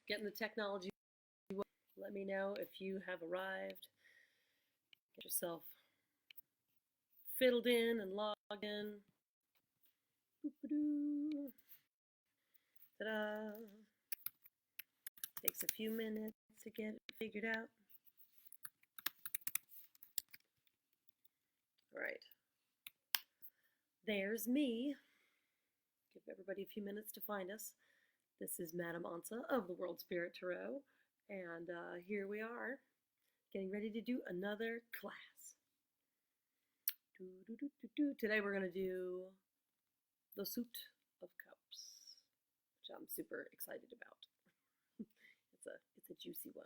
getting the technology. Let me know if you have arrived. Get yourself fiddled in and logged in. Ta-da! Takes a few minutes to get it figured out. All right. There's me. Give everybody a few minutes to find us. This is Madame Onça of the World Spirit Tarot, and here we are, getting ready to do another class. Today we're going to do the Suit of Cups, which I'm super excited about. It's a juicy one.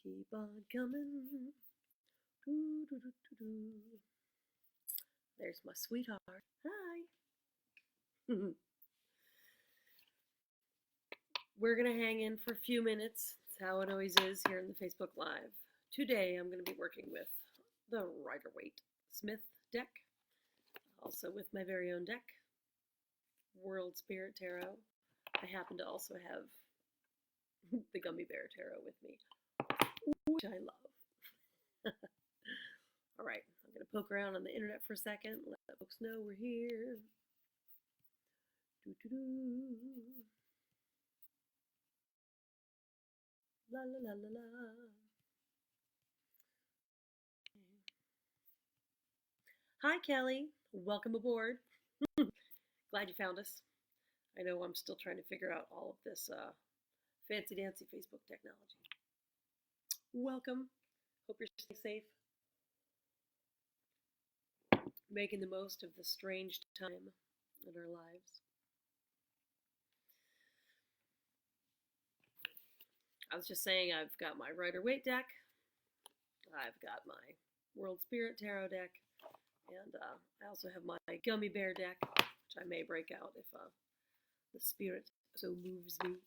Keep on coming. There's my sweetheart. Hi. We're going to hang in for a few minutes. That's how it always is here in the Facebook Live. Today I'm going to be working with the Rider-Waite Smith deck, also with my very own deck, World Spirit Tarot. I happen to also have the Gummy Bear Tarot with me, which I love. All right, I'm going to poke around on the internet for a second, let folks know we're here. La la la la la. Hi, Kelly. Welcome aboard. Glad you found us. I know I'm still trying to figure out all of this fancy-dancy Facebook technology. Welcome. Hope you're staying safe. Making the most of the strange time in our lives. I was just saying I've got my Rider-Waite deck. I've got my World Spirit Tarot deck. And I also have my Gummy Bear deck, which I may break out if the spirit so moves me.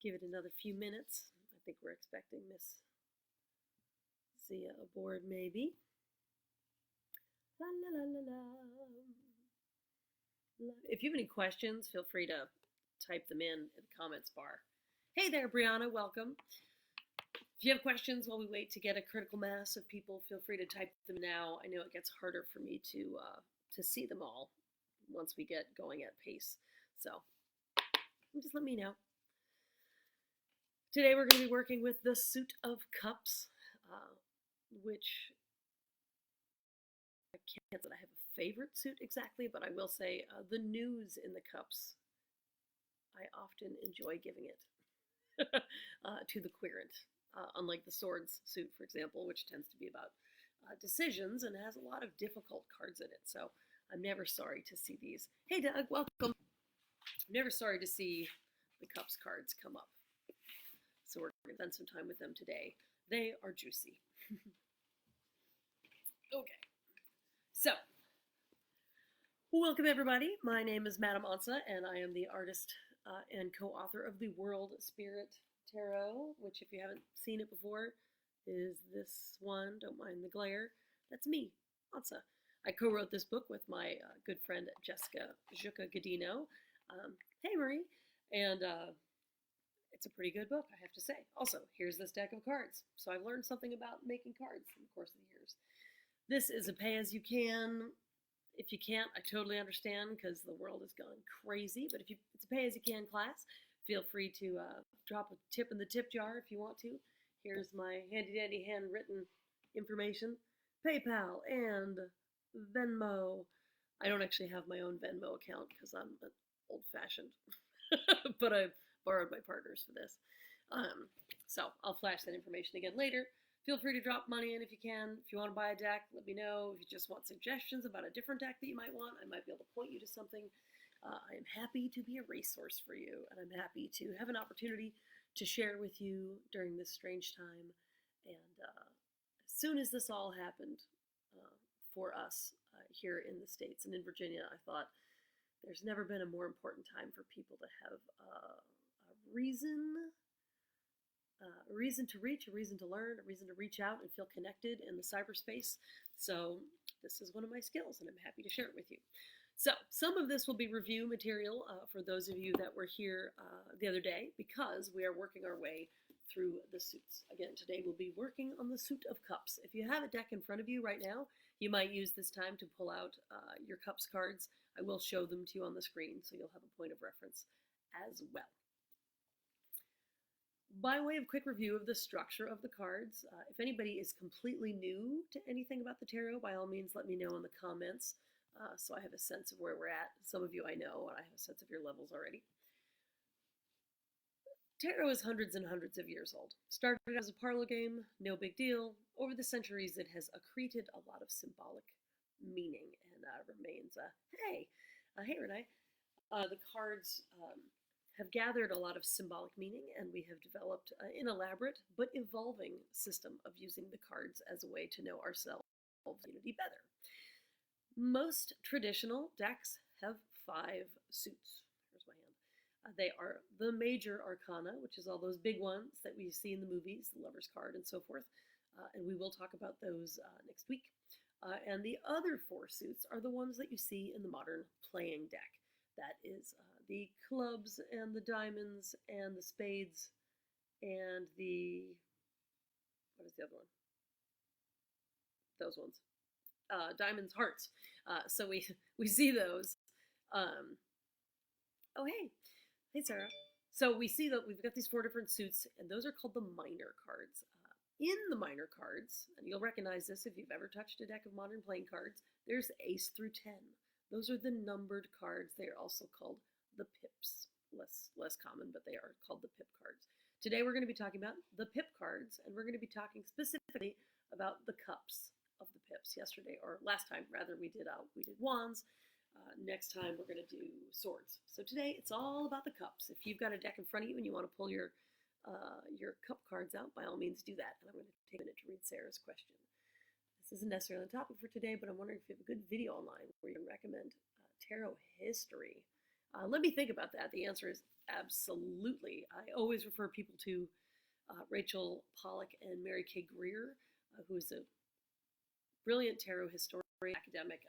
Give it another few minutes. I think we're expecting Miss Zia aboard, maybe. La la la la la. If you have any questions, feel free to type them in the comments bar. Hey there, Brianna, welcome. If you have questions while we wait to get a critical mass of people, feel free to type them now. I know it gets harder for me to see them all once we get going at pace. So just let me know. Today we're going to be working with the Suit of Cups, which I can't say that I have a favorite suit exactly, but I will say the news in the cups, I often enjoy giving it to the querent. Unlike the Swords suit, for example, which tends to be about decisions and has a lot of difficult cards in it. So I'm never sorry to see these. Hey, Doug, welcome. I'm never sorry to see the Cups cards come up. So we're going to spend some time with them today. They are juicy. Okay. So, welcome everybody. My name is Madame Onça, and I am the artist and co-author of the World Spirit Tarot, which if you haven't seen it before, is this one. Don't mind the glare. That's me, Onça. I co-wrote this book with my good friend Jessica Godino. Hey, Marie. And it's a pretty good book, I have to say. Also, here's this deck of cards. So I've learned something about making cards in the course of the years. This is a pay-as-you-can. If you can't, I totally understand because the world has gone crazy. But if it's a pay-as-you-can class, feel free to drop a tip in the tip jar if you want to. Here's my handy-dandy handwritten information. PayPal and Venmo. I don't actually have my own Venmo account because I'm old-fashioned. But I borrowed my partner's for this. So I'll flash that information again later. Feel free to drop money in if you can. If you want to buy a deck, let me know. If you just want suggestions about a different deck that you might want, I might be able to point you to something. I am happy to be a resource for you, and I'm happy to have an opportunity to share with you during this strange time. And as soon as this all happened for us here in the States and in Virginia, I thought there's never been a more important time for people to have a reason to reach, a reason to learn, a reason to reach out and feel connected in the cyberspace. So this is one of my skills, and I'm happy to share it with you. So some of this will be review material for those of you that were here the other day, because we are working our way through the suits. Again, today we'll be working on the suit of cups. If you have a deck in front of you right now, you might use this time to pull out your cups cards. I will show them to you on the screen, so you'll have a point of reference as well. By way of quick review of the structure of the cards, if anybody is completely new to anything about the tarot, by all means let me know in the comments so I have a sense of where we're at. Some of you I know, and I have a sense of your levels already. Tarot is hundreds and hundreds of years old. Started as a parlor game, no big deal. Over the centuries, it has accreted a lot of symbolic meaning and remains hey Renee. The cards have gathered a lot of symbolic meaning, and we have developed an elaborate but evolving system of using the cards as a way to know ourselves and community better. Most traditional decks have 5 suits. Here's my hand. They are the major arcana, which is all those big ones that we see in the movies, the Lover's card and so forth, and we will talk about those next week. And the other 4 suits are the ones that you see in the modern playing deck. That is the clubs and the diamonds and the spades and the, what is the other one? Those ones. Diamonds, hearts. So we see those. Oh, hey Sarah. So we see that we've got these 4 different suits, and those are called the minor cards. In the minor cards, and you'll recognize this if you've ever touched a deck of modern playing cards, there's ace through 10. Those are the numbered cards. They are also called the pips. Less common, but they are called the pip cards. Today we're going to be talking about the pip cards, and we're going to be talking specifically about the cups of the pips. Yesterday, or last time rather, we did wands. Next time we're going to do swords. So today it's all about the cups. If you've got a deck in front of you and you want to pull your cup cards out, by all means do that. And I'm going to take a minute to read Sarah's question. This isn't necessarily the topic for today, but I'm wondering if you have a good video online where you can recommend tarot history. Let me think about that. The answer is absolutely. I always refer people to Rachel Pollack and Mary Kay Greer, who is a brilliant tarot historian, academic,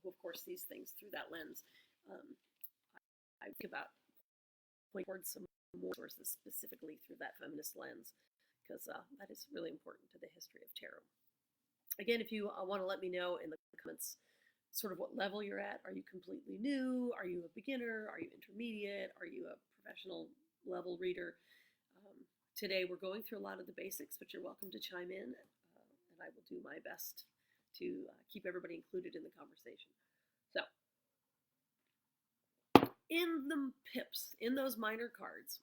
who of course sees things through that lens. I think about pointing towards some more sources specifically through that feminist lens, because that is really important to the history of tarot. Again, if you want to let me know in the comments sort of what level you're at. Are you completely new? Are you a beginner? Are you intermediate? Are you a professional level reader? Today we're going through a lot of the basics, but you're welcome to chime in, and I will do my best to keep everybody included in the conversation. So, in the pips, in those minor cards,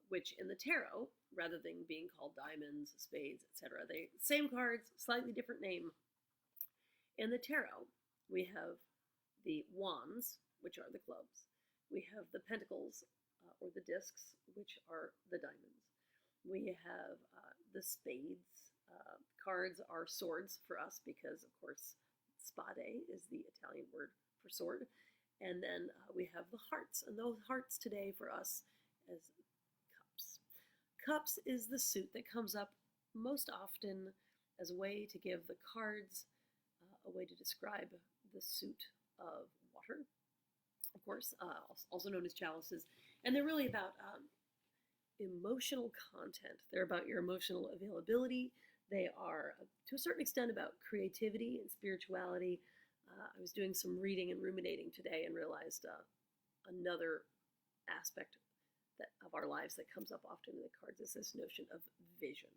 which in the tarot, rather than being called diamonds, spades, etc., they same cards, slightly different name. In the tarot, we have the wands, which are the clubs. We have the pentacles, or the discs, which are the diamonds. We have the spades. Cards are swords for us because, of course, spade is the Italian word for sword. And then we have the hearts, and those hearts today for us as cups. Cups is the suit that comes up most often as a way to give the cards a way to describe the suit of water, of course, also known as chalices. And they're really about emotional content. They're about your emotional availability. They are, to a certain extent, about creativity and spirituality. I was doing some reading and ruminating today and realized another aspect of our lives that comes up often in the cards is this notion of vision.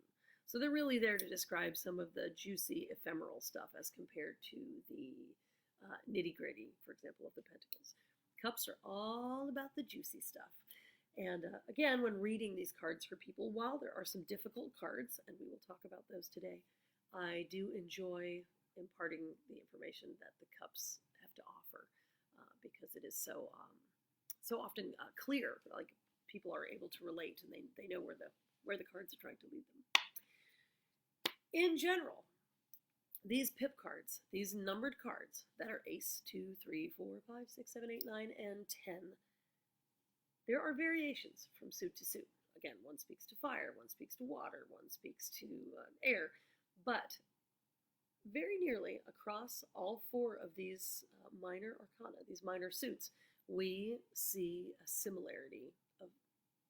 So they're really there to describe some of the juicy, ephemeral stuff as compared to the nitty-gritty, for example, of the pentacles. Cups are all about the juicy stuff. And again, when reading these cards for people, while there are some difficult cards, and we will talk about those today, I do enjoy imparting the information that the cups have to offer because it is so often clear. Like people are able to relate, and they know where the cards are trying to lead them. In general, these pip cards, these numbered cards that are ace, 2, 3, 4, 5, 6, 7, 8, 9, and 10, there are variations from suit to suit. Again, one speaks to fire, one speaks to water, one speaks to air, but very nearly across all four of these minor arcana, these minor suits, we see a similarity of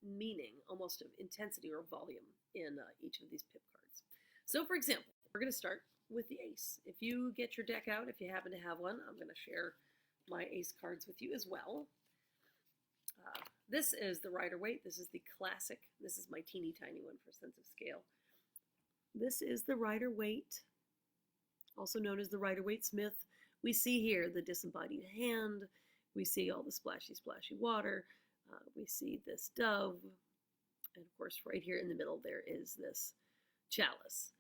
meaning, almost of intensity or volume in each of these pip cards. So, for example, we're going to start with the ace. If you get your deck out, if you happen to have one, I'm going to share my ace cards with you as well. This is the Rider-Waite. This is the classic. This is my teeny tiny one for sense of scale. This is the Rider-Waite, also known as the Rider-Waite Smith. We see here the disembodied hand. We see all the splashy, splashy water. We see this dove. And of course, right here in the middle, there is this chalice.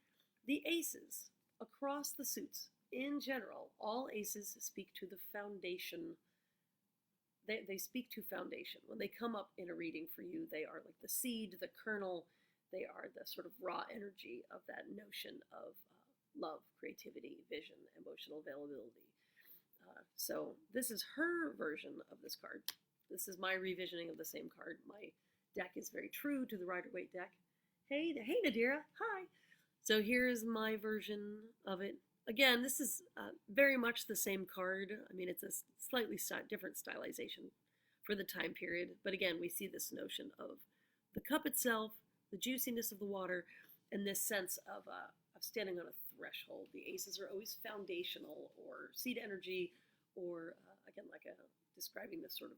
The aces across the suits, in general, all aces speak to the foundation. They speak to foundation. When they come up in a reading for you, they are like the seed, the kernel. They are the sort of raw energy of that notion of love, creativity, vision, emotional availability. So this is her version of this card. This is my revisioning of the same card. My deck is very true to the Rider-Waite deck. Hey, Nadira, hi. So here's my version of it. Again, this is very much the same card. I mean, it's a slightly different stylization for the time period. But again, we see this notion of the cup itself, the juiciness of the water, and this sense of standing on a threshold. The aces are always foundational or seed energy, or again, like describing the sort of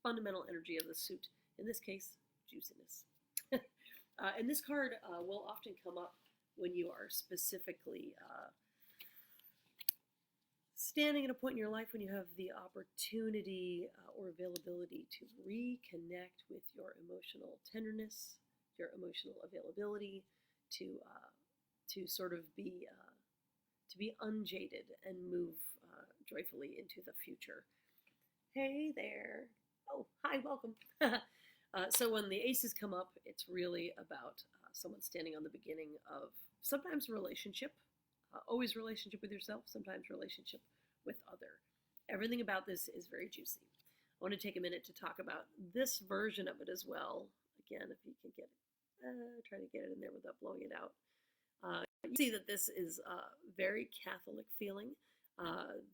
fundamental energy of the suit. In this case, juiciness. And this card will often come up when you are specifically standing at a point in your life when you have the opportunity or availability to reconnect with your emotional tenderness, your emotional availability, to sort of be unjaded and move joyfully into the future. Hey there. Oh, hi, welcome. So when the aces come up, it's really about someone standing on the beginning of sometimes relationship, always relationship with yourself, sometimes relationship with other. Everything about this is very juicy. I want to take a minute to talk about this version of it as well. Again, if you can get it, try to get it in there without blowing it out. You see that this is very Catholic feeling.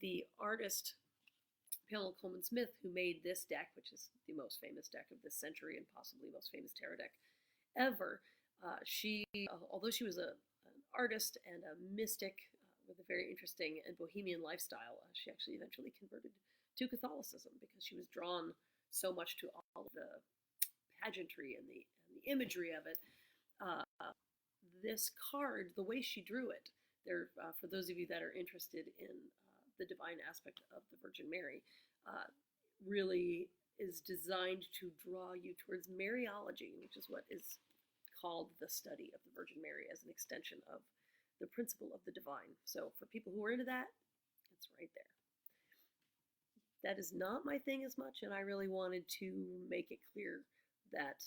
The artist Pamela Coleman Smith, who made this deck, which is the most famous deck of this century and possibly most famous tarot deck ever, she, although she was an artist and a mystic with a very interesting and bohemian lifestyle, she actually eventually converted to Catholicism because she was drawn so much to all of the pageantry and the imagery of it. This card, the way she drew it, there, for those of you that are interested in the divine aspect of the Virgin Mary, really is designed to draw you towards Mariology, which is what is called the study of the Virgin Mary as an extension of the principle of the divine. So for people who are into that, it's right there. That is not my thing as much, and I really wanted to make it clear that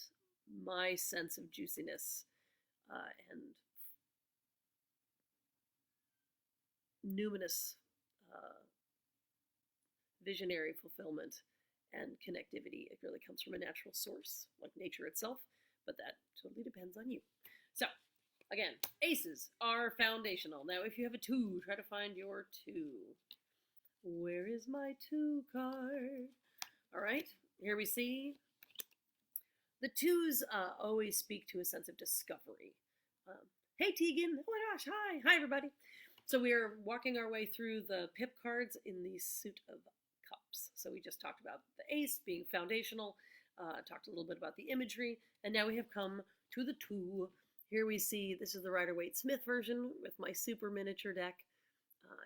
my sense of juiciness and numinous visionary fulfillment and connectivity, it really comes from a natural source, like nature itself, but that totally depends on you. So, again, aces are foundational. Now, if you have a 2, try to find your 2. Where is my 2 card? All right, here we see the 2s always speak to a sense of discovery. Hey, Tegan. Oh my gosh, hi. Hi, everybody. So we are walking our way through the pip cards in the suit of cups. So we just talked about the ace being foundational, talked a little bit about the imagery, and now we have come to the 2. Here we see, this is the Rider-Waite Smith version with my super miniature deck.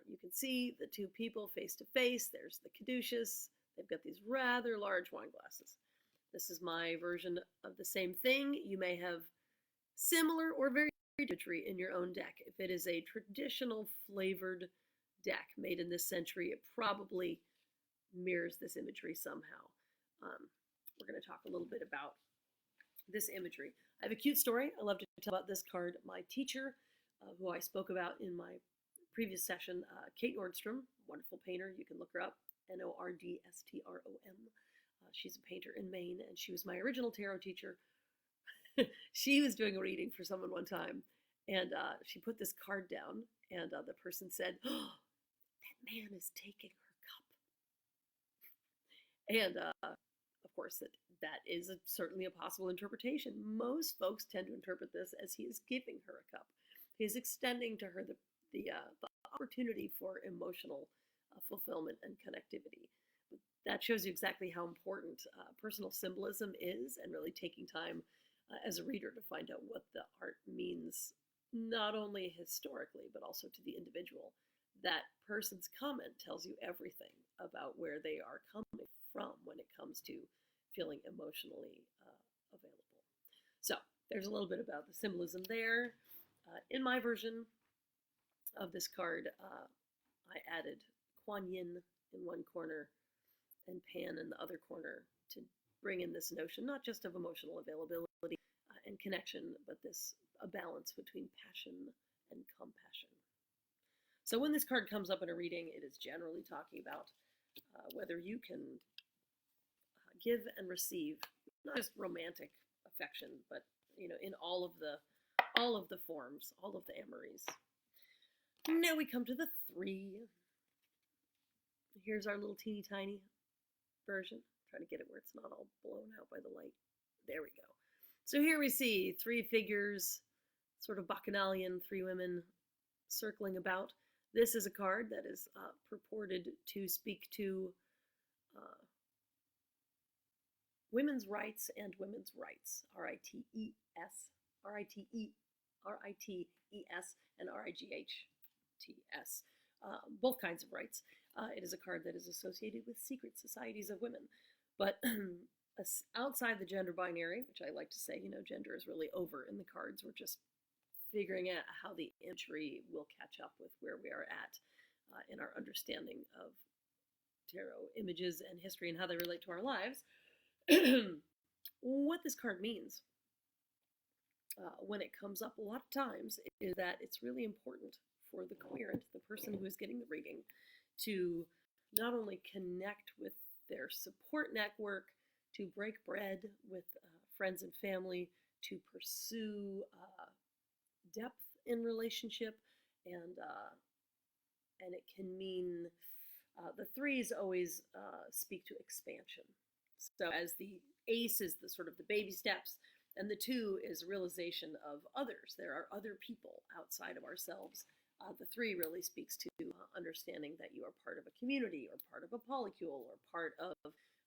You can see the 2 people face to face. There's the caduceus. They've got these rather large wine glasses. This is my version of the same thing. You may have similar or very imagery in your own deck. If it is a traditional flavored deck made in this century, it probably mirrors this imagery somehow. We're going to talk a little bit about this imagery. I have a cute story I love to tell about this card. My teacher, who I spoke about in my previous session, Kate Nordstrom, wonderful painter. You can look her up, Nordstrom. She's a painter in Maine, and she was my original tarot teacher. She was doing a reading for someone one time, And she put this card down, and the person said, "Oh, that man is taking her cup." And of course, that is certainly a possible interpretation. Most folks tend to interpret this as he is giving her a cup. He is extending to her the opportunity for emotional fulfillment and connectivity. But that shows you exactly how important personal symbolism is, and really taking time as a reader to find out what the art means, not only historically, but also to the individual. That person's comment tells you everything about where they are coming from when it comes to feeling emotionally available. So there's a little bit about the symbolism there. In my version of this card, I added Kuan Yin in one corner and Pan in the other corner to bring in this notion not just of emotional availability and connection, but this a balance between passion and compassion. So when this card comes up in a reading, it is generally talking about whether you can give and receive not just romantic affection, but in all of the forms, all of the amories. Now we come to the 3. Here's our little teeny tiny version. Try to get it where it's not all blown out by the light. There we go. So here we see 3 figures, sort of bacchanalian, 3 women circling about. This is a card that is purported to speak to women's rights and women's rights. R-I-T-E-S, R-I-T-E, R-I-T-E-S, and R-I-G-H-T-S. Both kinds of rights. It is a card that is associated with secret societies of women. But outside the gender binary, which I like to say, gender is really over in the cards. We're just figuring out how the imagery will catch up with where we are at in our understanding of tarot images and history and how they relate to our lives. What this card means when it comes up a lot of times is that it's really important for the querent, the person who is getting the reading, to not only connect with their support network, to break bread with friends and family, to pursue depth in relationship, and it can mean the 3s always speak to expansion. So as the ace is the sort of the baby steps, and the 2 is realization of others. There are other people outside of ourselves. The 3 really speaks to understanding that you are part of a community, or part of a polycule, or part of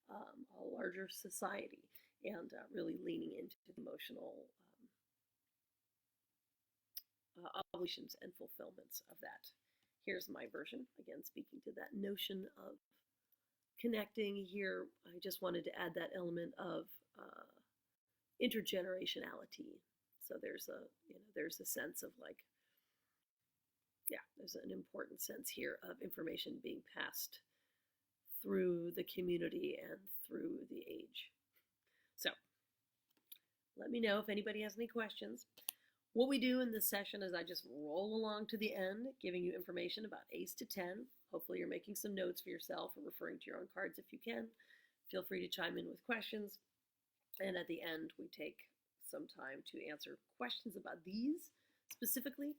a larger society, and really leaning into the emotional obligations and fulfillments of that. Here's my version, again speaking to that notion of connecting. Here I just wanted to add that element of intergenerationality. So there's a sense of there's an important sense here of information being passed through the community and through the age. So let me know if anybody has any questions. What we do in this session is I just roll along to the end, giving you information about ace to 10. Hopefully you're making some notes for yourself or referring to your own cards if you can. Feel free to chime in with questions. And at the end, we take some time to answer questions about these specifically,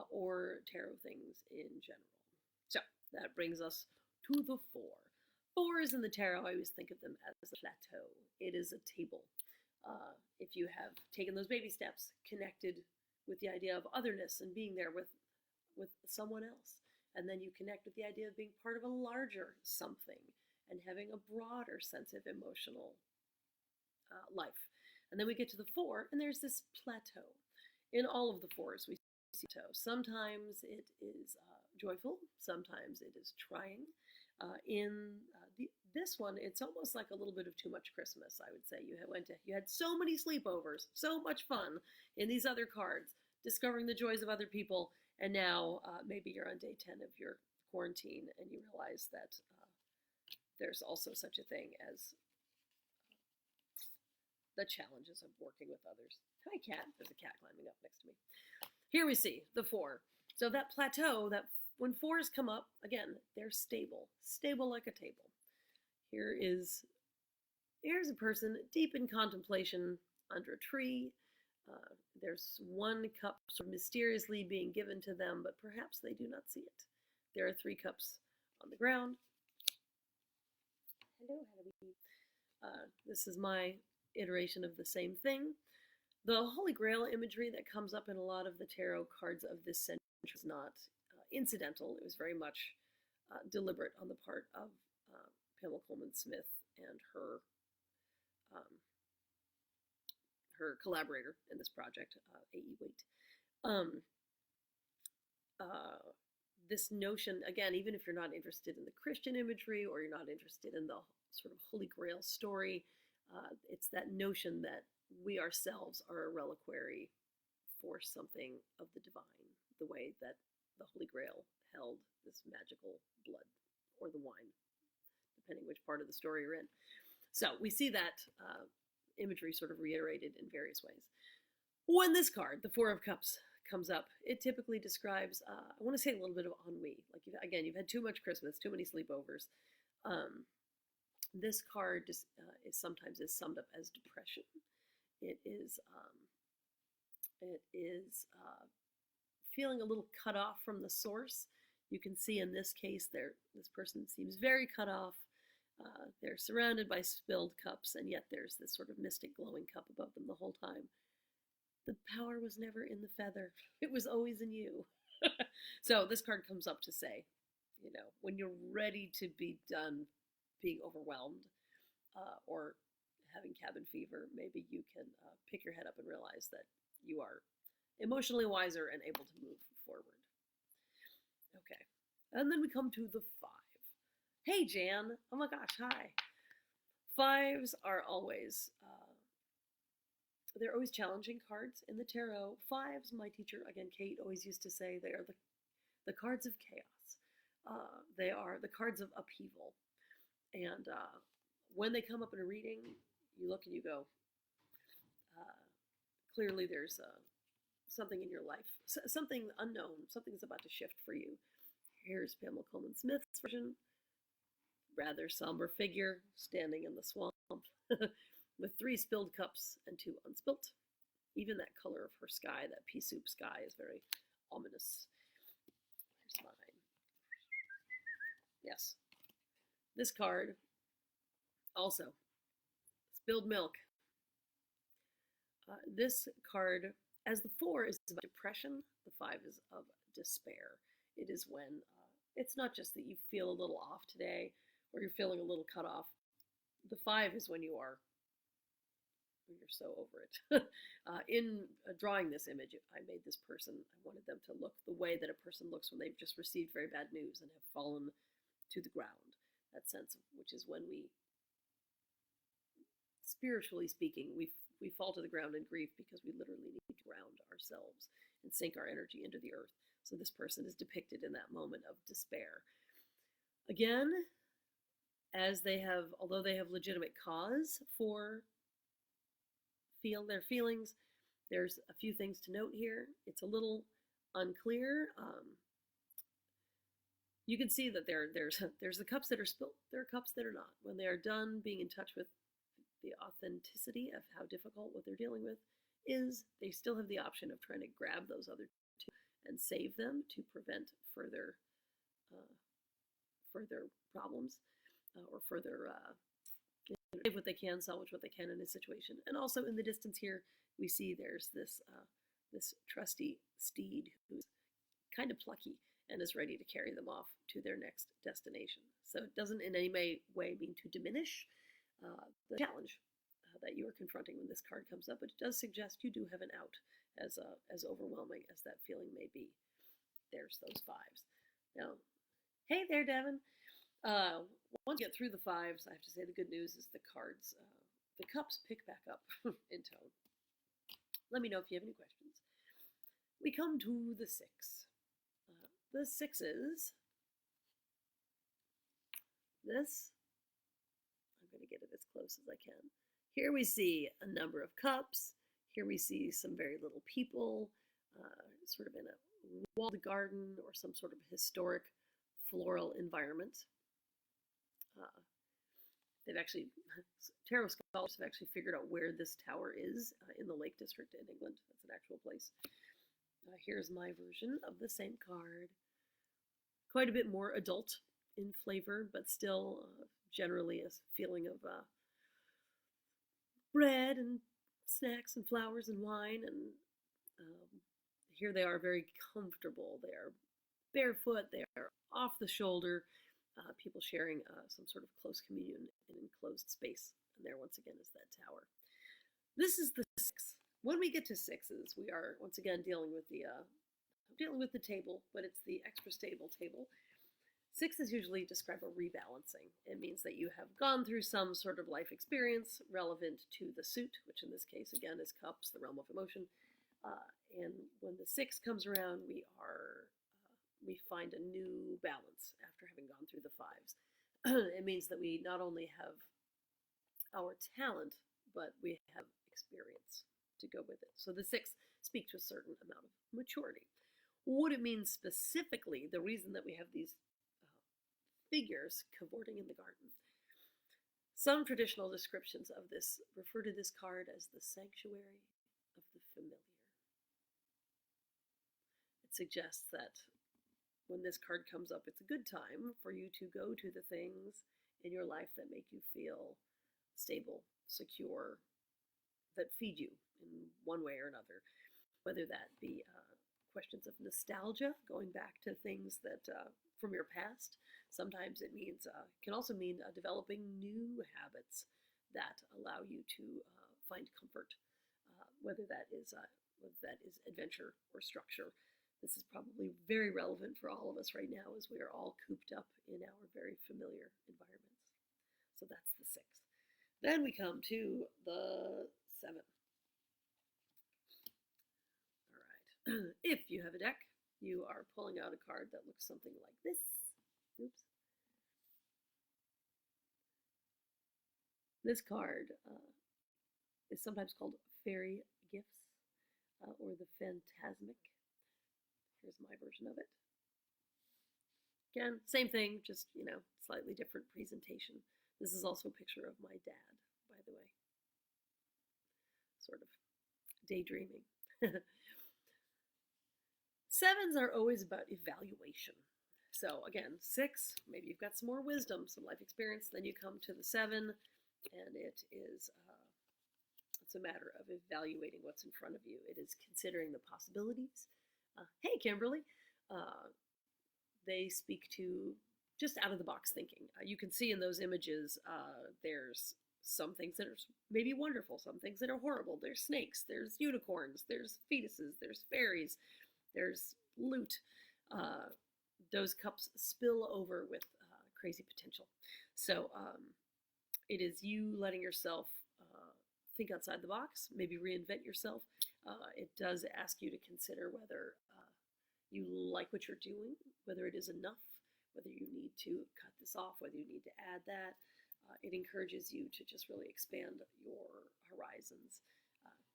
or tarot things in general. So that brings us to the 4. 4 is in the tarot. I always think of them as a plateau. It is a table. If you have taken those baby steps, connected with the idea of otherness and being there with someone else, and then you connect with the idea of being part of a larger something and having a broader sense of emotional life. And then we get to the 4, and there's this plateau. In all of the 4s, we see plateau. Sometimes it is joyful, sometimes it is trying. This one, it's almost like a little bit of too much Christmas, I would say. You had so many sleepovers, so much fun in these other cards, discovering the joys of other people, and now maybe you're on day 10 of your quarantine and you realize that there's also such a thing as the challenges of working with others. Hi, cat. There's a cat climbing up next to me. Here we see the 4. So that plateau, that when 4s come up, again, they're stable like a table. Here's a person deep in contemplation under a tree. There's one cup sort of mysteriously being given to them, but perhaps they do not see it. There are 3 cups on the ground. Hello, this is my iteration of the same thing. The Holy Grail imagery that comes up in a lot of the tarot cards of this century was not incidental. It was very much deliberate on the part of Pamela Coleman Smith and um, her collaborator in this project, A.E. Waite. This notion, again, even if you're not interested in the Christian imagery or you're not interested in the sort of Holy Grail story, it's that notion that we ourselves are a reliquary for something of the divine, the way that the Holy Grail held this magical blood or the wine, depending which part of the story you're in. So we see that imagery sort of reiterated in various ways. When this card, the Four of Cups, comes up, it typically describes, I want to say a little bit of ennui. Like, you've had too much Christmas, too many sleepovers. This card is sometimes summed up as depression. It is feeling a little cut off from the source. You can see in this case, this person seems very cut off. They're surrounded by spilled cups, and yet there's this sort of mystic glowing cup above them the whole time. The power was never in the feather. It was always in you. So this card comes up to say, when you're ready to be done being overwhelmed or having cabin fever, maybe you can pick your head up and realize that you are emotionally wiser and able to move forward. Okay. And then we come to the 5. Hey, Jan. Oh my gosh, hi. 5s are always, they're always challenging cards in the tarot. 5s, my teacher, again, Kate, always used to say they are the cards of chaos. They are the cards of upheaval. And when they come up in a reading, you look and you go, clearly there's something in your life, something unknown, something's about to shift for you. Here's Pamela Coleman Smith's version. Rather somber figure standing in the swamp with 3 spilled cups and 2 unspilt. Even that color of her sky, that pea soup sky, is very ominous. Here's mine. Yes. This card, also, spilled milk. This card, as the 4 is about depression, the 5 is of despair. It is when it's not just that you feel a little off today or you're feeling a little cut off. The 5 is when you're so over it. In drawing this image, I made this person, I wanted them to look the way that a person looks when they've just received very bad news and have fallen to the ground. That sense of, which is when we, spiritually speaking, we fall to the ground in grief because we literally need to ground ourselves and sink our energy into the earth. So this person is depicted in that moment of despair. Again, although they have legitimate cause for their feelings, there's a few things to note here. It's a little unclear. You can see that there's the cups that are spilled. There are cups that are not. When they are done being in touch with the authenticity of how difficult what they're dealing with is, they still have the option of trying to grab those other 2 and save them to prevent further problems or further save what they can, salvage what they can in a situation. And also in the distance here, we see there's this trusty steed who's kind of plucky and is ready to carry them off to their next destination. So it doesn't in any way mean to diminish the challenge that you are confronting when this card comes up, but it does suggest you do have an out, as overwhelming as that feeling may be. There's those 5s. Now, hey there, Devin. Once you get through the 5s, I have to say the good news is the cards, the cups pick back up in tone. Let me know if you have any questions. We come to the 6. The 6s, this, I'm going to get it as close as I can. Here we see a number of cups. Here we see some very little people, sort of in a walled garden or some sort of historic floral environment. they've actually, tarot scholars have actually figured out where this tower is in the Lake District in England. That's an actual place. Here's my version of the same card. Quite a bit more adult in flavor, but still generally a feeling of bread and snacks and flowers and wine. And here they are, very comfortable. They are barefoot. They are off the shoulder. People sharing some sort of close communion in an enclosed space. And there, once again, is that tower. This is the 6. When we get to 6s, we are once again dealing with the table, but it's the extra stable table. 6s usually describe a rebalancing. It means that you have gone through some sort of life experience relevant to the suit, which in this case, again, is cups, the realm of emotion. And when the 6 comes around, we find a new balance after having gone through the 5s. It means that we not only have our talent, but we have experience to go with it. So the 6 speaks to a certain amount of maturity. What it means specifically, the reason that we have these figures cavorting in the garden. Some traditional descriptions of this refer to this card as the sanctuary of the familiar. It suggests that when this card comes up, it's a good time for you to go to the things in your life that make you feel stable, secure, that feed you in one way or another, whether that be questions of nostalgia, going back to things that from your past. Sometimes it means can also mean developing new habits that allow you to find comfort, whether that is adventure or structure. This is probably very relevant for all of us right now, as we are all cooped up in our very familiar environments. So that's the 6. Then we come to the 7. All right. If you have a deck, you are pulling out a card that looks something like this. Oops. This card is sometimes called Fairy Gifts or the Phantasmic. Here's my version of it. Again, same thing, just, slightly different presentation. This is also a picture of my dad, by the way. Sort of daydreaming. 7s are always about evaluation. So again, 6, maybe you've got some more wisdom, some life experience. Then you come to the 7, and it's a matter of evaluating what's in front of you. It is considering the possibilities. Hey, Kimberly. They speak to just out-of-the-box thinking. You can see in those images there's some things that are maybe wonderful, some things that are horrible. There's snakes, there's unicorns, there's fetuses, there's fairies, there's loot. Those cups spill over with crazy potential. So it is you letting yourself think outside the box, maybe reinvent yourself. It does ask you to consider whether you like what you're doing, whether it is enough, whether you need to cut this off, whether you need to add that. It encourages you to just really expand your horizons.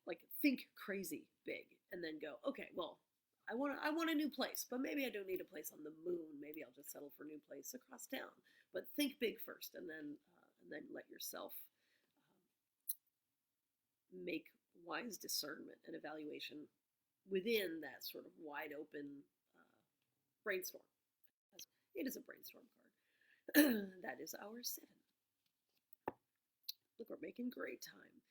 Like think crazy big and then go, okay, well, I want a new place, but maybe I don't need a place on the moon. Maybe I'll just settle for a new place across town. But think big first, and then let yourself make wise discernment and evaluation within that sort of wide open brainstorm. It is a brainstorm card. That is our 7. Look, we're making great time.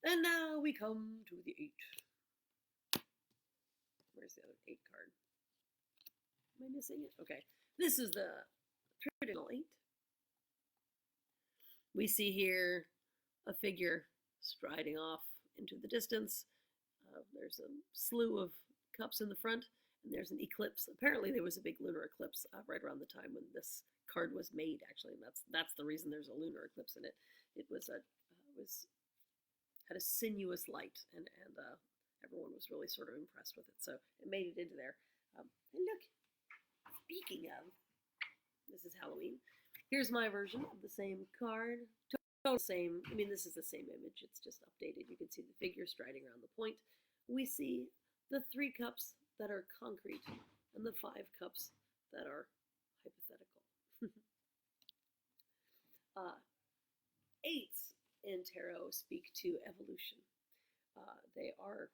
And now we come to the 8. Where's the other 8 card? Am I missing it? Okay. This is the traditional 8. We see here a figure striding off into the distance. There's a slew of cups in the front, and there's an eclipse. Apparently there was a big lunar eclipse right around the time when this card was made, actually, and that's the reason there's a lunar eclipse in it. It had a sinuous light, and everyone was really sort of impressed with it, so it made it into there. And look, speaking of, this is Halloween. Here's my version of the same card. Totally same. I mean, this is the same image. It's just updated. You can see the figure striding around the point. We see the 3 cups that are concrete and the 5 cups that are hypothetical. Eights in tarot speak to evolution. They are,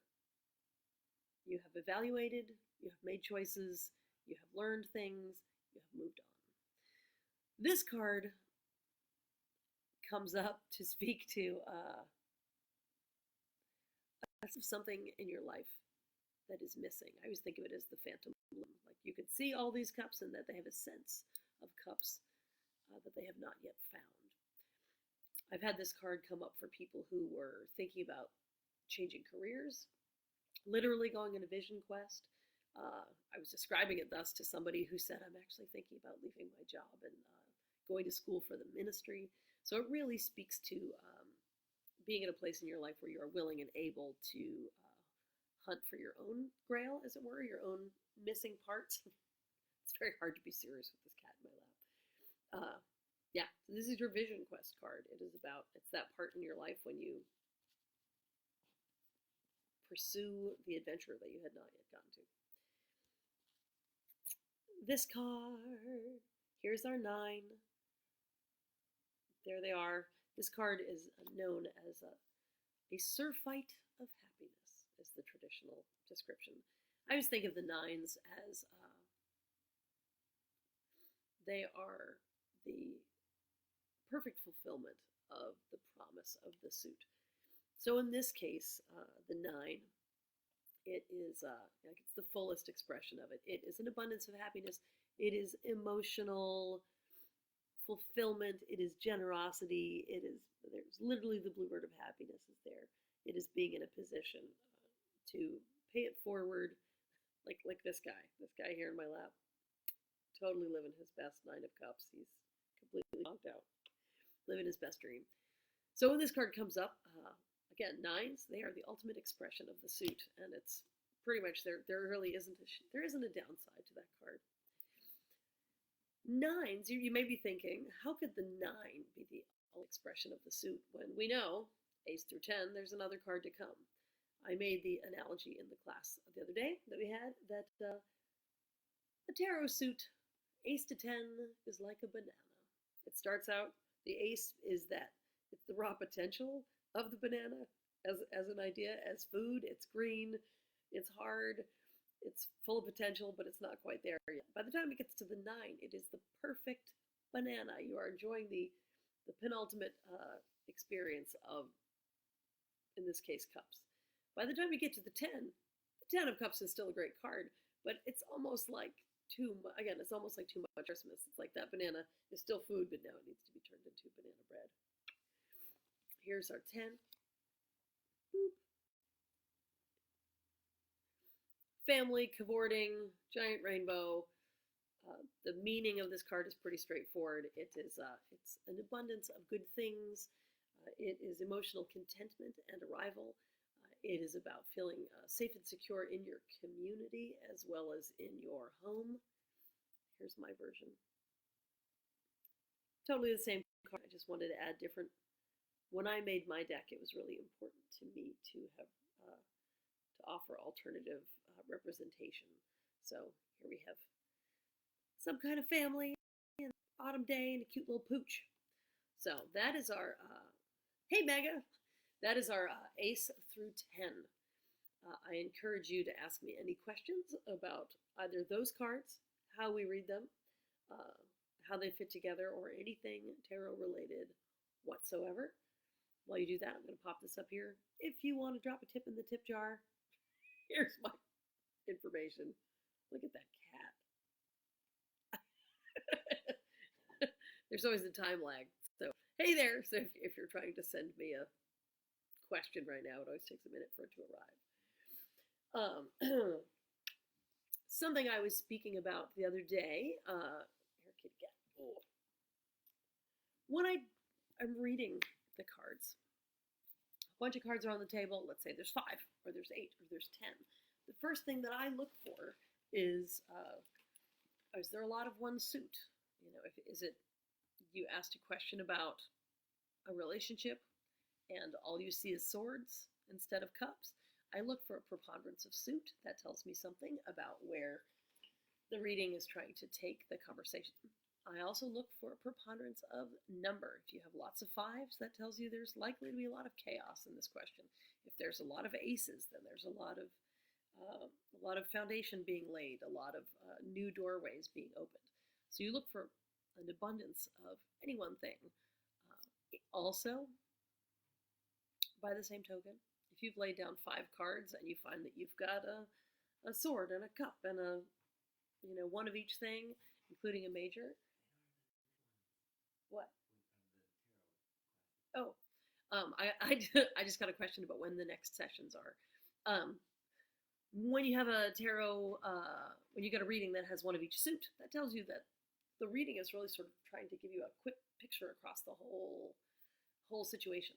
you have evaluated, you have made choices, you have learned things, you have moved on. This card comes up to speak to something in your life that is missing. I always think of it as the phantom limb. Like you could see all these cups and that they have a sense of cups that they have not yet found. I've had this card come up for people who were thinking about changing careers, literally going on a vision quest. I was describing it thus to somebody who said, I'm actually thinking about leaving my job and going to school for the ministry. So it really speaks to being in a place in your life where you are willing and able to hunt for your own grail, as it were, your own missing parts. It's very hard to be serious with this cat in my lap. Yeah, so this is your vision quest card. It is about, it's that part in your life when you pursue the adventure that you had not yet gotten to. This card, here's our 9. There they are. This card is known as a surfeit of happiness, is the traditional description. I always think of the 9s as they are the perfect fulfillment of the promise of the suit. So in this case, the 9, it is like it's the fullest expression of it. It is an abundance of happiness. It is emotional fulfillment. It is generosity. It is, there's literally the blue bird of happiness is there. It is being in a position to pay it forward, like this guy here in my lap, totally living his best 9 of cups. He's completely knocked out, living his best dream. So when this card comes up, again, 9s, they are the ultimate expression of the suit, and it's pretty much there really isn't a downside to that card. 9s, you may be thinking, how could the 9 be the expression of the suit when we know ace through 10, there's another card to come. I made the analogy in the class the other day that we had that a tarot suit, ace to 10, is like a banana. It starts out, the ace is that, it's the raw potential of the banana as an idea, as food. It's green, it's hard, it's full of potential, but it's not quite there yet. By the time it gets to the 9, it is the perfect banana. You are enjoying the penultimate experience of, in this case, cups. By the time you get to the 10 of cups is still a great card, but it's almost like it's almost like too much Christmas. It's like that banana is still food, but now it needs to be turned into banana bread. Here's our 10. Boop. Family, cavorting, giant rainbow. The meaning of this card is pretty straightforward. It is it's an abundance of good things. It is emotional contentment and arrival. It is about feeling safe and secure in your community as well as in your home. Here's my version. Totally the same card. I just wanted to add different. When I made my deck, it was really important to me to have to offer alternative representation. So here we have some kind of family, and autumn day, and a cute little pooch. So that is our, hey Mega, that is our ace through 10. I encourage you to ask me any questions about either those cards, how we read them, how they fit together, or anything tarot related whatsoever. While you do that, I'm going to pop this up here. If you want to drop a tip in the tip jar, here's my information. Look at that cat. There's always a time lag. So, hey there. So if you're trying to send me a question right now, it always takes a minute for it to arrive. Something I was speaking about the other day, here, kitty cat. Oh. When I'm reading the cards, a bunch of cards are on the table. Let's say there's 5, or there's 8, or there's 10. The first thing that I look for is there a lot of one suit? You know, is it, you asked a question about a relationship and all you see is swords instead of cups? I look for a preponderance of suit. That tells me something about where the reading is trying to take the conversation. I also look for a preponderance of number. If you have lots of fives, that tells you there's likely to be a lot of chaos in this question. If there's a lot of aces, then there's a lot of foundation being laid, a lot of new doorways being opened. So you look for an abundance of any one thing. Also, by the same token, if you've laid down 5 cards and you find that you've got a sword and a cup and one of each thing, including a major. What? Oh, I just got a question about when the next sessions are. When you have a tarot, when you get a reading that has one of each suit, that tells you that the reading is really sort of trying to give you a quick picture across the whole situation.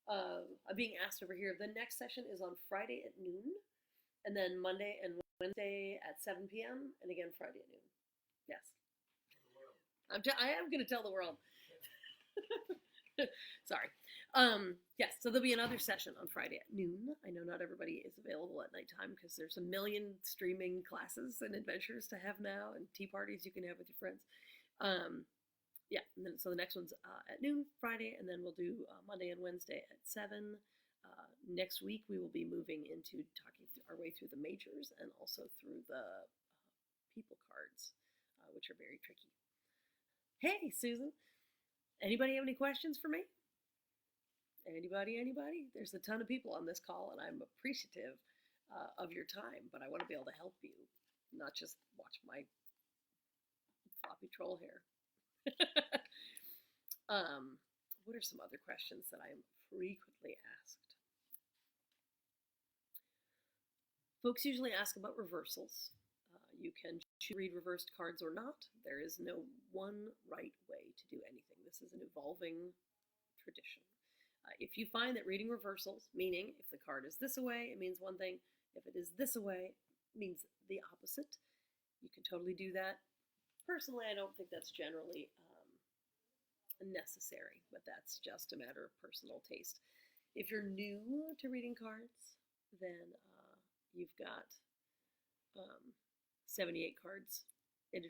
I'm being asked over here. The next session is on Friday at noon, and then Monday and Wednesday at 7 p.m., and again Friday at noon. Yes. I am going to tell the world. Sorry. Yes, so there'll be another session on Friday at noon. I know not everybody is available at nighttime because there's a million streaming classes and adventures to have now and tea parties you can have with your friends. Yeah, and then so the next one's at noon Friday, and then we'll do Monday and Wednesday at 7. Next week we will be moving into talking our way through the majors and also through the people cards, which are very tricky. Hey, Susan. Anybody have any questions for me? Anybody? There's a ton of people on this call, and I'm appreciative of your time, but I want to be able to help you, not just watch my floppy troll hair. What are some other questions that I am frequently asked? Folks usually ask about reversals. You can read reversed cards or not. There is no one right way to do anything. This is an evolving tradition. If you find that reading reversals, meaning if the card is this away, it means one thing. If it is this away, it means the opposite. You can totally do that. Personally, I don't think that's generally necessary, but that's just a matter of personal taste. If you're new to reading cards, then you've got 78 cards in a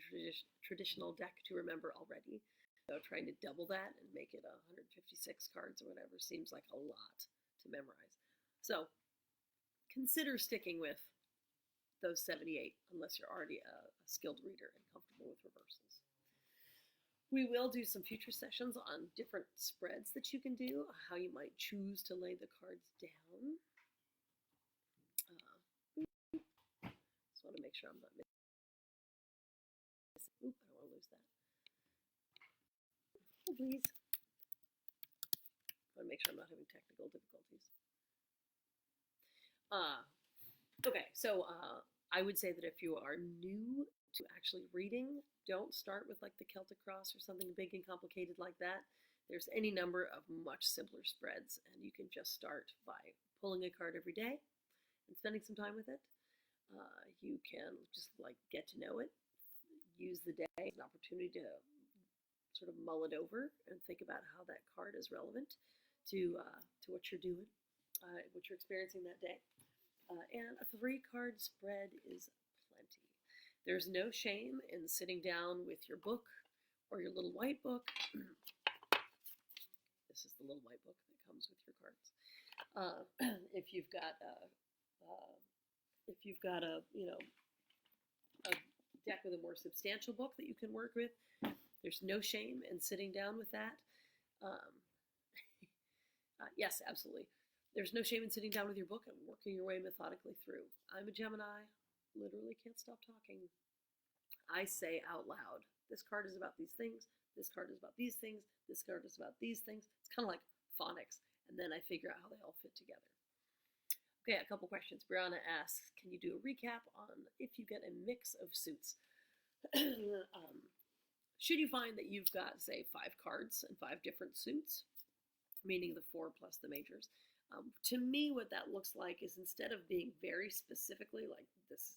traditional deck to remember already. So trying to double that and make it 156 cards or whatever seems like a lot to memorize. So consider sticking with those 78 unless you're already a skilled reader and comfortable with reversals. We will do some future sessions on different spreads that you can do, how you might choose to lay the cards down. Just want to make sure I'm not missing. Oop, I don't want to lose that. Oh, please. I want to make sure I'm not having technical difficulties. Okay, so I would say that if you are new to actually reading, don't start with like the Celtic Cross or something big and complicated like that. There's any number of much simpler spreads, and you can just start by pulling a card every day and spending some time with it. You can just like get to know it, use the day as an opportunity to sort of mull it over and think about how that card is relevant to what you're doing, what you're experiencing that day. And a 3-card spread is plenty. There's no shame in sitting down with your book or your little white book. This is the little white book that comes with your cards. If you've got a deck with a more substantial book that you can work with, there's no shame in sitting down with that. Yes, absolutely. There's no shame in sitting down with your book and working your way methodically through. I'm a Gemini, literally can't stop talking. I say out loud, this card is about these things, this card is about these things, this card is about these things. It's kind of like phonics, and then I figure out how they all fit together. Okay, a couple questions. Brianna asks, can you do a recap on if you get a mix of suits? Should you find that you've got, say, 5 cards and 5 different suits, meaning the 4 plus the majors, to me what that looks like is instead of being very specifically like this,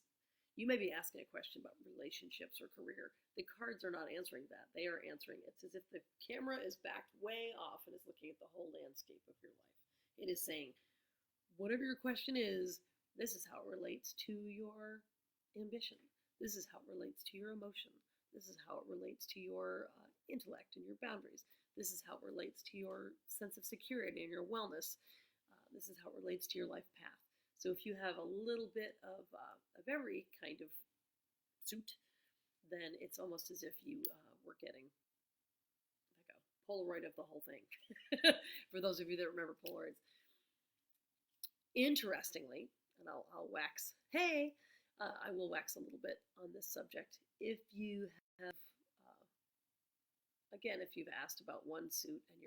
you may be asking a question about relationships or career. The cards are not answering that. They are answering, it's as if the camera is backed way off and is looking at the whole landscape of your life. It is saying, whatever your question is, this is how it relates to your ambition. This is how it relates to your emotion. This is how it relates to your intellect and your boundaries. This is how it relates to your sense of security and your wellness. This is how it relates to your life path. So if you have a little bit of every kind of suit, then it's almost as if you were getting like a Polaroid of the whole thing. For those of you that remember Polaroids. Interestingly, and I'll wax, I will wax a little bit on this subject. If you have, again, if you've asked about one suit and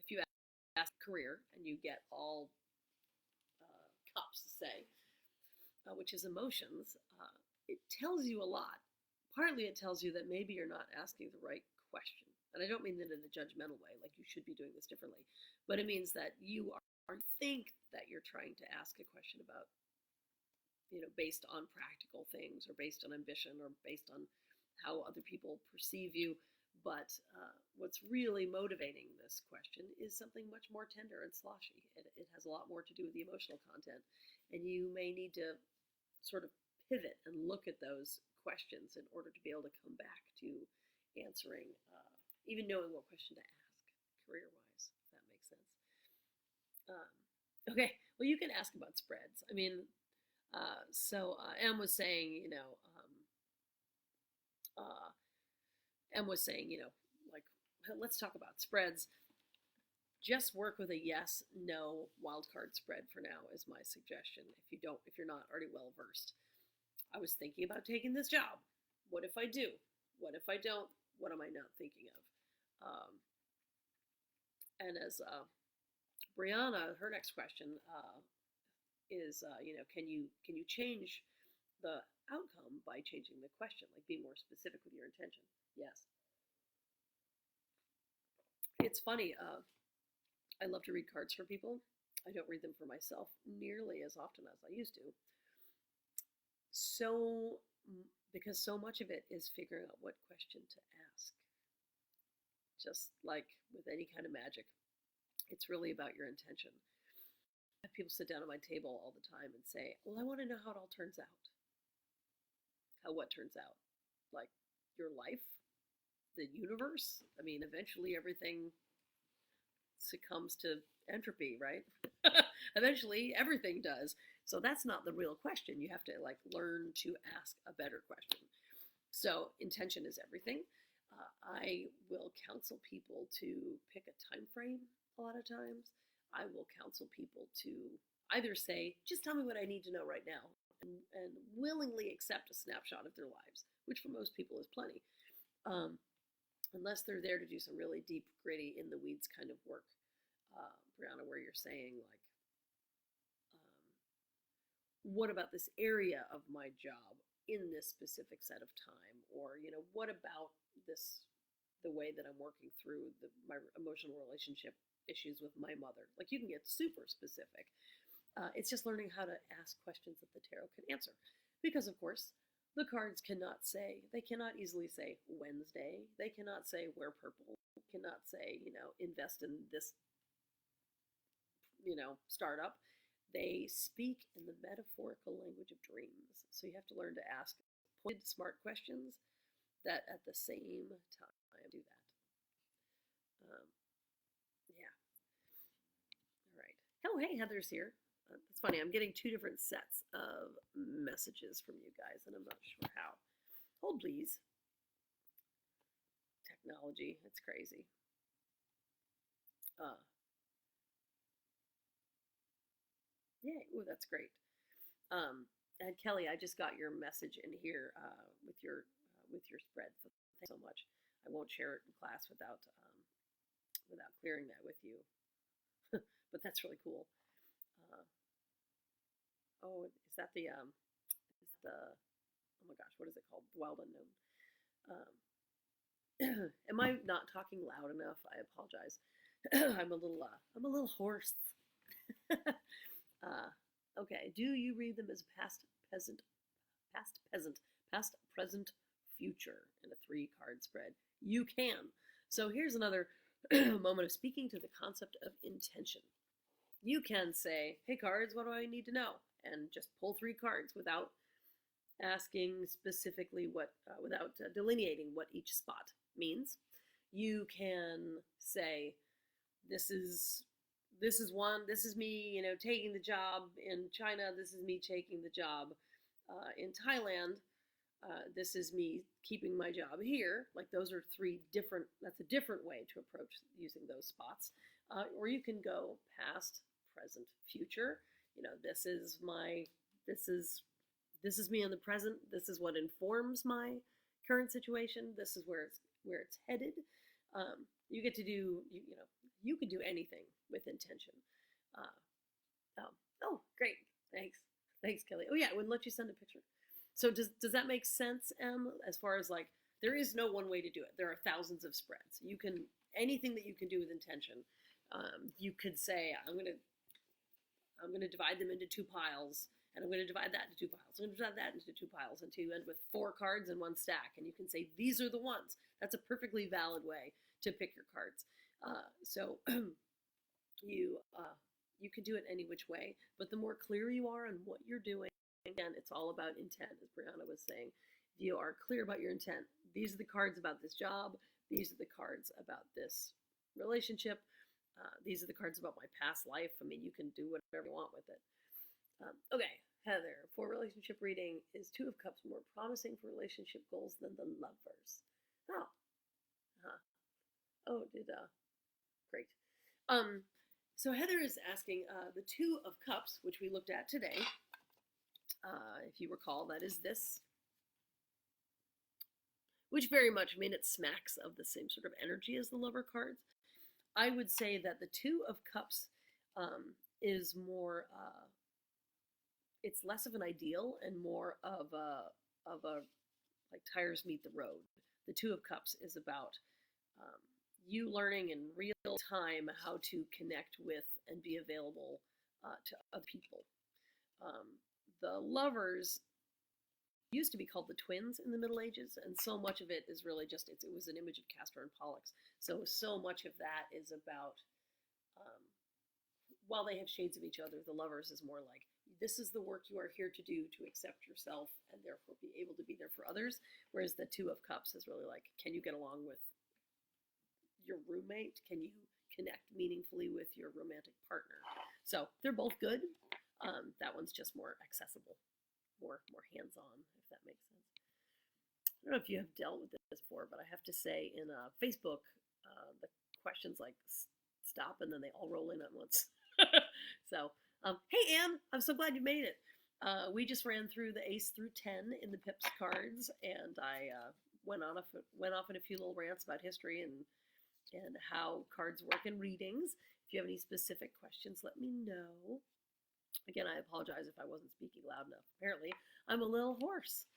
if you ask career and you get all cups, say, which is emotions, it tells you a lot. Partly it tells you that maybe you're not asking the right question. And I don't mean that in a judgmental way, like you should be doing this differently, but it means that you think that you're trying to ask a question about, based on practical things or based on ambition or based on how other people perceive you. But what's really motivating this question is something much more tender and sloshy. It has a lot more to do with the emotional content. And you may need to sort of pivot and look at those questions in order to be able to come back to answering, even knowing what question to ask career-wise, if that makes sense. Okay, well, you can ask about spreads. I mean, Em was saying, Em was saying, like, let's talk about spreads. Just work with a yes, no wildcard spread for now is my suggestion. If you're not already well versed. I was thinking about taking this job. What if I do? What if I don't? What am I not thinking of? And as Brianna, her next question is, can you change the outcome by changing the question? Like, be more specific with your intention. Yes. It's funny. I love to read cards for people. I don't read them for myself nearly as often as I used to. So, because so much of it is figuring out what question to ask. Just like with any kind of magic, it's really about your intention. I have people sit down at my table all the time and say, well, I want to know how it all turns out. What turns out? Like your life, the universe? I mean, eventually everything succumbs to entropy, right? Eventually everything does. So that's not the real question. You have to learn to ask a better question. So intention is everything. I will counsel people to pick a time frame a lot of times. I will counsel people to either say, just tell me what I need to know right now, and willingly accept a snapshot of their lives, which for most people is plenty. Unless they're there to do some really deep, gritty, in the weeds kind of work. Brianna, where you're saying what about this area of my job in this specific set of time? Or, what about the way that I'm working through my emotional relationship issues with my mother? Like, you can get super specific. It's just learning how to ask questions that the tarot can answer. Because, of course, the cards cannot easily say Wednesday. They cannot say wear purple. They cannot say, invest in this, startup. They speak in the metaphorical language of dreams. So you have to learn to ask pointed, smart questions that at the same time do that. Yeah. All right. Oh, hey, Heather's here. It's funny. I'm getting two different sets of messages from you guys, and I'm not sure how. Hold, please. Technology. It's crazy. Yay. Ooh, that's great. And Kelly, I just got your message in here with your spread. So thanks so much. I won't share it in class without clearing that with you. But that's really cool. Oh, is that the oh my gosh, what is it called? Wild Unknown. Am I not talking loud enough? I apologize. I'm a little hoarse. Okay. Do you read them as past, present, future in a 3-card spread? You can. So here's another moment of speaking to the concept of intention. You can say, hey cards, what do I need to know? And just pull 3 cards without asking specifically what, without delineating what each spot means. You can say, this is this is me, taking the job in China. This is me taking the job in Thailand. This is me keeping my job here. Like those are three different. That's a different way to approach using those spots. Or you can go past, present, future. This is my this is me in the present. This is what informs my current situation. This is where it's headed. You get to do you can do anything with intention. Oh, great. Thanks, Kelly. Oh yeah, I would let you send a picture. So does that make sense, Em? As far as like, there is no one way to do it. There are thousands of spreads. You can anything that you can do with intention. You could say, I'm gonna divide them into two piles, and I'm gonna divide that into two piles. I'm gonna divide that into two piles until you end with 4 cards in one stack, and you can say these are the ones. That's a perfectly valid way to pick your cards. So you can do it any which way, but the more clear you are on what you're doing, again, it's all about intent, as Brianna was saying. If you are clear about your intent, these are the cards about this job, these are the cards about this relationship, these are the cards about my past life. I mean, you can do whatever you want with it. Okay, Heather, for relationship reading, is Two of Cups more promising for relationship goals than the Lovers? Oh, great. So Heather is asking the Two of Cups, which we looked at today. If you recall, that is this, which very much, I mean, it smacks of the same sort of energy as the Lover cards. I would say that the Two of Cups is more, it's less of an ideal and more of a like tires meet the road. The Two of Cups is about you learning in real time how to connect with and be available to other people. The Lovers used to be called the twins in the Middle Ages, and so much of it is really just, it was an image of Castor and Pollux. So much of that is about, while they have shades of each other, the Lovers is more like, this is the work you are here to do to accept yourself and therefore be able to be there for others, whereas the Two of Cups is really like, can you get along with your roommate? Can you connect meaningfully with your romantic partner? So they're both good. That one's just more accessible, more hands-on, if that makes sense. I don't know if you have dealt with this before, but I have to say in Facebook, the questions like stop and then they all roll in at once. So, hey Anne, I'm so glad you made it. We just ran through the Ace through 10 in the Pips cards, and I went off in a few little rants about history and how cards work in readings. If you have any specific questions, let me know. Again, I apologize if I wasn't speaking loud enough. Apparently, I'm a little hoarse.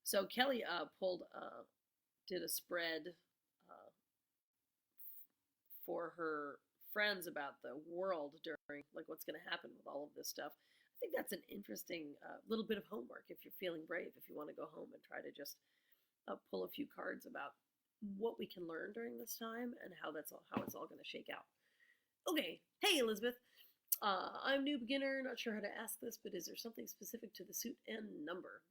So Kelly did a spread for her friends about the world during, like, what's going to happen with all of this stuff. I think that's an interesting little bit of homework if you're feeling brave, if you want to go home and try to just pull a few cards about what we can learn during this time and how it's all going to shake out. Okay, hey Elizabeth, I'm new beginner, not sure how to ask this, but is there something specific to the suit and number?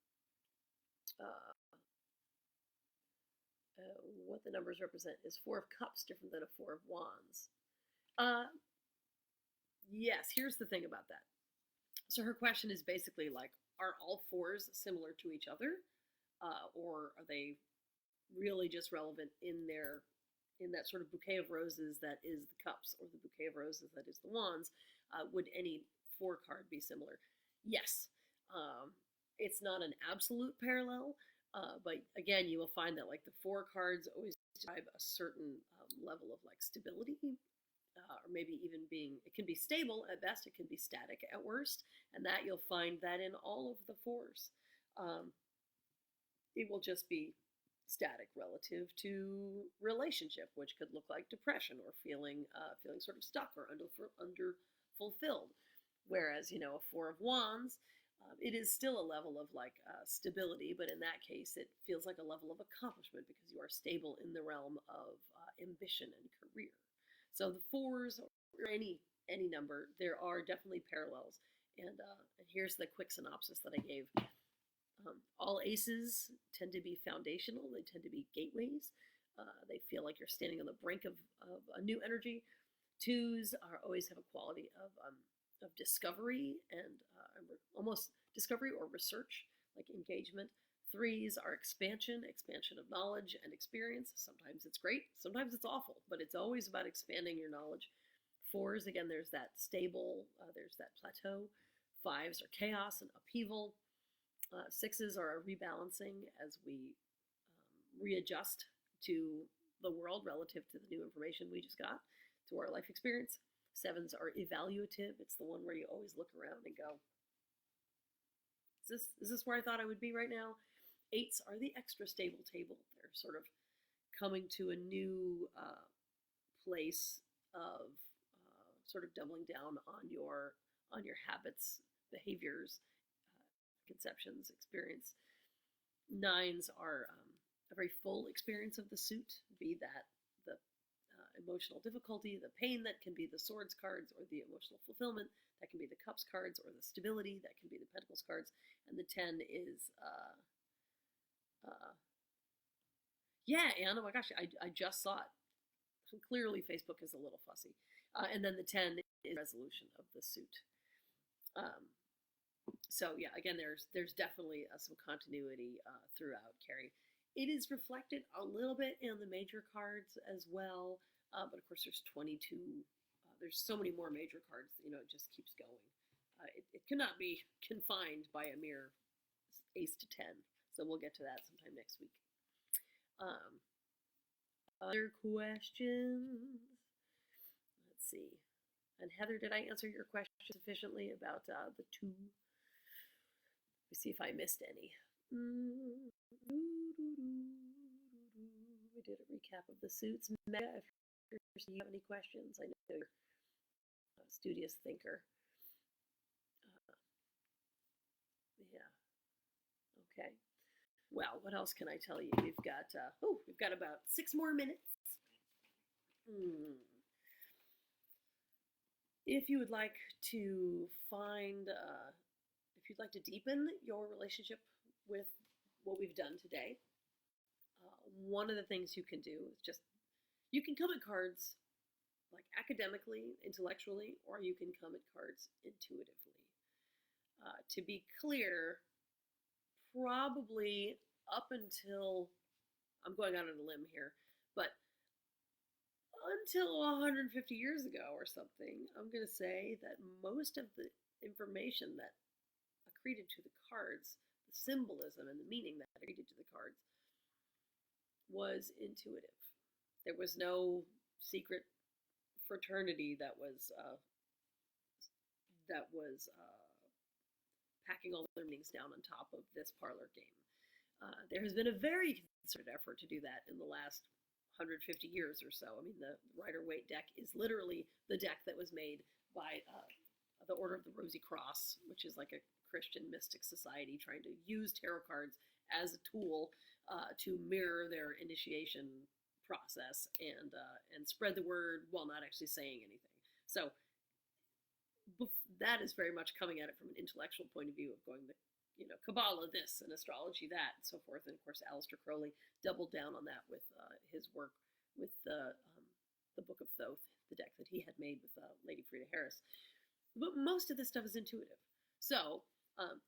What the numbers represent. Is 4 of Cups different than a 4 of Wands? Yes, here's the thing about that. So her question is basically like, are all 4s similar to each other? Or are they really just relevant in that sort of bouquet of roses that is the Cups, or the bouquet of roses that is the Wands? Would any 4 card be similar? Yes. It's not an absolute parallel, but again, you will find that like the 4 cards always describe a certain level of like stability, or maybe even it can be stable at best, it can be static at worst, and that you'll find that in all of the 4s. It will just be static relative to relationship, which could look like depression or feeling sort of stuck or under fulfilled. Whereas, a 4 of Wands, it is still a level of like stability, but in that case, it feels like a level of accomplishment because you are stable in the realm of ambition and career. So the 4s, or any any number, there are definitely parallels. And here's the quick synopsis that I gave. All aces tend to be foundational. They tend to be gateways. They feel like you're standing on the brink of a new energy. Twos are always have a quality of discovery and almost discovery or research, like engagement. Threes are expansion of knowledge and experience. Sometimes it's great, sometimes it's awful, but it's always about expanding your knowledge. Fours, again, there's that stable, there's that plateau. Fives are chaos and upheaval. Sixes are a rebalancing as we readjust to the world relative to the new information we just got, to our life experience. Sevens are evaluative. It's the one where you always look around and go, is this where I thought I would be right now? Eights are the extra stable table. They're sort of coming to a new place of sort of doubling down on your habits, behaviors, conceptions, experience. Nines are a very full experience of the suit, be that the emotional difficulty, the pain that can be the swords cards, or the emotional fulfillment that can be the cups cards, or the stability that can be the pentacles cards. And the 10 is yeah, Anne, oh my gosh, I just saw it. Clearly Facebook is a little fussy. And then the 10 is resolution of the suit. So yeah, again, there's definitely some continuity throughout, Carrie. It is reflected a little bit in the major cards as well, but of course there's 22. There's so many more major cards. It just keeps going. It cannot be confined by a mere ace to 10. So we'll get to that sometime next week. Other questions? Let's see. And Heather, did I answer your question sufficiently about the 2? Let me see if I missed any. We did a recap of the suits. Mega, if you have any questions, I know you're a studious thinker. Yeah. Okay. Well, what else can I tell you? We've got about 6 more minutes. If you would like to if you'd like to deepen your relationship with what we've done today, one of the things you can do is you can come at cards like academically, intellectually, or you can come at cards intuitively. To be clear, probably up until, I'm going out on a limb here, but until 150 years ago or something, I'm going to say that most of the information that accreted to the cards, the symbolism and the meaning that accreted to the cards, was intuitive. There was no secret fraternity that was packing all their meanings down on top of this parlor game. There has been a very concerted effort to do that in the last 150 years or so. I mean, the Rider-Waite deck is literally the deck that was made by the Order of the Rosy Cross, which is like a Christian mystic society trying to use tarot cards as a tool to mirror their initiation process and spread the word while not actually saying anything. So that is very much coming at it from an intellectual point of view of going Kabbalah this and astrology that and so forth. And of course, Aleister Crowley doubled down on that with his work with the Book of Thoth, the deck that he had made with Lady Frida Harris. But most of this stuff is intuitive. So,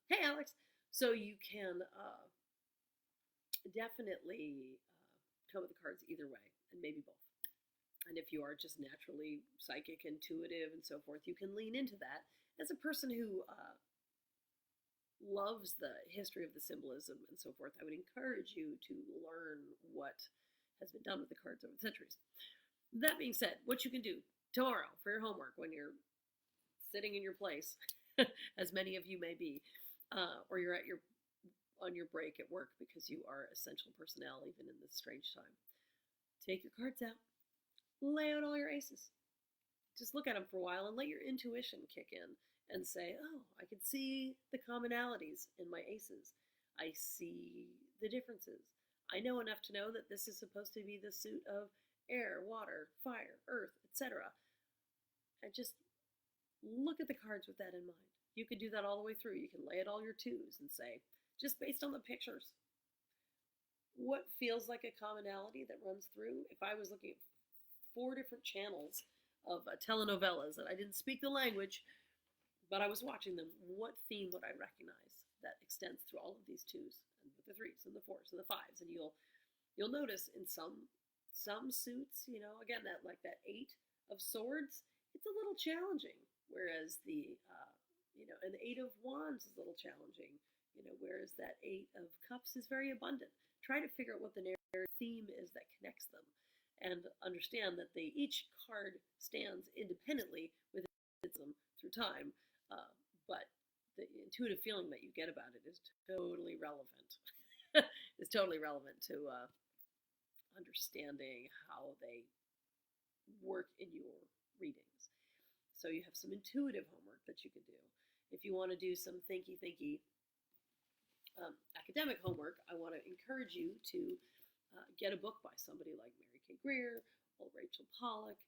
hey Alex, so you can definitely come with the cards either way, and maybe both. And if you are just naturally psychic, intuitive, and so forth, you can lean into that. As a person who loves the history of the symbolism and so forth, I would encourage you to learn what has been done with the cards over the centuries. That being said, what you can do tomorrow for your homework when you're sitting in your place, as many of you may be, or you're on your break at work because you are essential personnel even in this strange time. Take your cards out, lay out all your aces. Just look at them for a while and let your intuition kick in and say, oh, I can see the commonalities in my aces. I see the differences. I know enough to know that this is supposed to be the suit of air, water, fire, earth, etc. And just look at the cards with that in mind. You could do that all the way through. You can lay it all your twos and say, just based on the pictures, what feels like a commonality that runs through? If I was looking at 4 different channels of telenovelas and I didn't speak the language, but I was watching them, what theme would I recognize that extends through all of these twos and the threes and the fours and the fives? And you'll notice in some suits, again, that like that 8 of swords, it's a little challenging, whereas and the 8 of wands is a little challenging, whereas that 8 of cups is very abundant. Try to figure out what the narrative theme is that connects them, and understand that each card stands independently within them through time, but the intuitive feeling that you get about it is totally relevant. It's totally relevant to understanding how they work in your readings. So you have some intuitive homework that you can do. If you want to do some thinky academic homework, I want to encourage you to get a book by somebody like Mary K. Greer or Rachel Pollack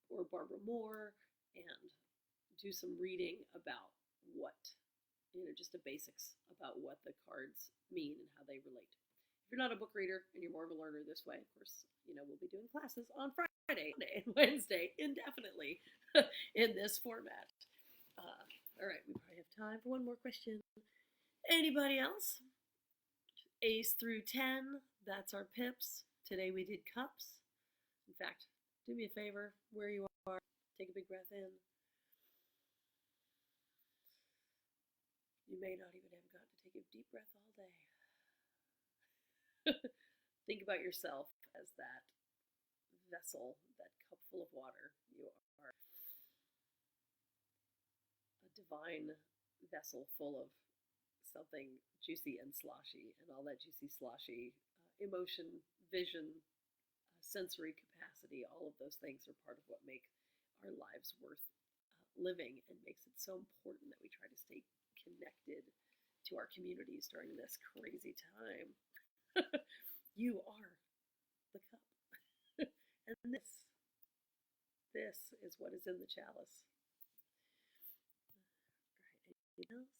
or Barbara Moore, and do some reading about just the basics about what the cards mean and how they relate. If you're not a book reader and you're more of a learner this way, of course, we'll be doing classes on Friday, Monday, and Wednesday indefinitely in this format. All right, we probably have time for one more question. Anybody else? Ace through 10, that's our pips. Today we did cups. In fact, do me a favor, where you are, take a big breath in. You may not even have gotten to take a deep breath all day. Think about yourself as that vessel, that cup full of water. You are a divine vessel full of something juicy and sloshy, and all that juicy, sloshy emotion, vision, sensory capacity, all of those things are part of what make our lives worth living, and makes it so important that we try to stay connected to our communities during this crazy time. You are the cup. And this is what is in the chalice. All right, anything else?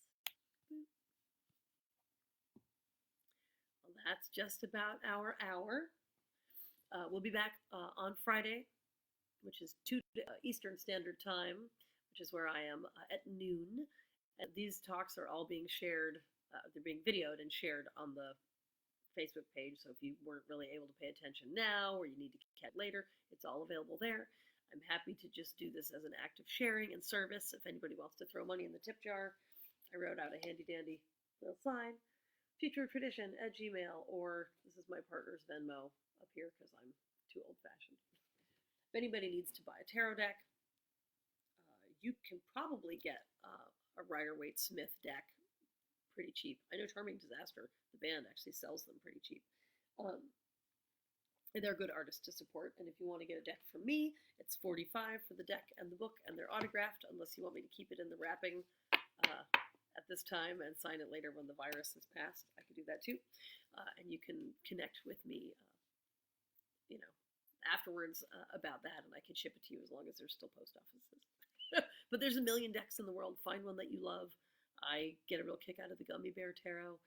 Well, that's just about our hour. We'll be back on Friday, which is 2 Eastern Standard Time, which is where I am, at noon. And these talks are all being shared. They're being videoed and shared on the Facebook page, so if you weren't really able to pay attention now, or you need to catch later, it's all available there. I'm happy to just do this as an act of sharing and service. If anybody wants to throw money in the tip jar, I wrote out a handy-dandy little sign, futuretradition@gmail, or this is my partner's Venmo up here because I'm too old-fashioned. If anybody needs to buy a tarot deck, you can probably get a Rider-Waite Smith deck pretty cheap. I know Charming Disaster, the band, actually sells them pretty cheap. And they're good artists to support. And if you want to get a deck from me, it's $45 for the deck and the book, and they're autographed, unless you want me to keep it in the wrapping at this time and sign it later when the virus has passed. I could do that too. And you can connect with me, afterwards about that, and I can ship it to you as long as there's still post offices. But there's a million decks in the world. Find one that you love. I get a real kick out of the Gummy Bear Tarot.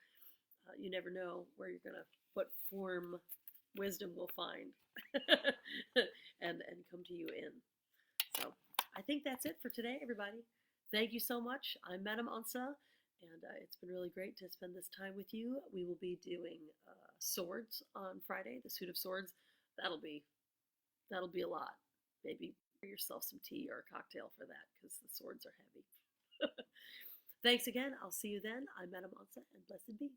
You never know what form wisdom will find and come to you in. So I think that's it for today, everybody. Thank you so much. I'm Madame Onça, and it's been really great to spend this time with you. We will be doing swords on Friday, the suit of swords. That'll be a lot. Maybe pour yourself some tea or a cocktail for that, because the swords are heavy. Thanks again. I'll see you then. I'm Madame Onça, and blessed be.